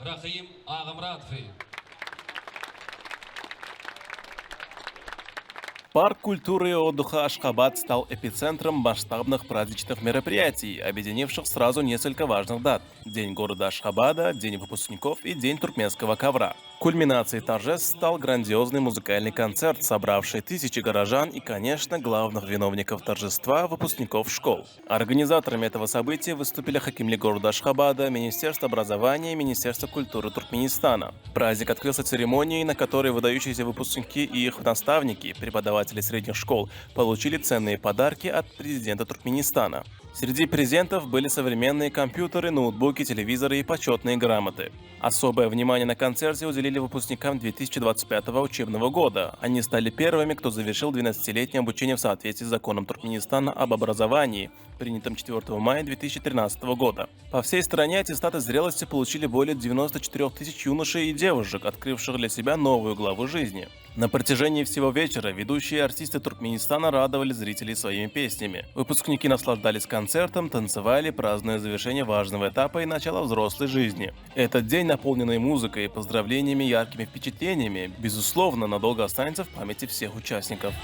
Рахим Агамратович. Парк культуры и отдыха Ашхабад стал эпицентром масштабных праздничных мероприятий, объединивших сразу несколько важных дат – День города Ашхабада, День выпускников и День туркменского ковра. Кульминацией торжеств стал грандиозный музыкальный концерт, собравший тысячи горожан и, конечно, главных виновников торжества – выпускников школ. Организаторами этого события выступили хакимли города Ашхабада, Министерство образования и Министерство культуры Туркменистана. Праздник открылся церемонией, на которой выдающиеся выпускники и их наставники, преподаватели средних школ, получили ценные подарки от президента Туркменистана. Среди презентов были современные компьютеры, ноутбуки, телевизоры и почетные грамоты. Особое внимание на концерте уделили выпускникам 2025 учебного года. Они стали первыми, кто завершил 12-летнее обучение в соответствии с законом Туркменистана об образовании, принятым 4 мая 2013 года. По всей стране аттестаты зрелости получили более 94 тысяч юношей и девушек, открывших для себя новую главу жизни. На протяжении всего вечера ведущие артисты Туркменистана радовали зрителей своими песнями. Выпускники наслаждались концертом, танцевали, празднуя завершение важного этапа и начало взрослой жизни. Этот день, наполненный музыкой, поздравлениями и яркими впечатлениями, безусловно, надолго останется в памяти всех участников.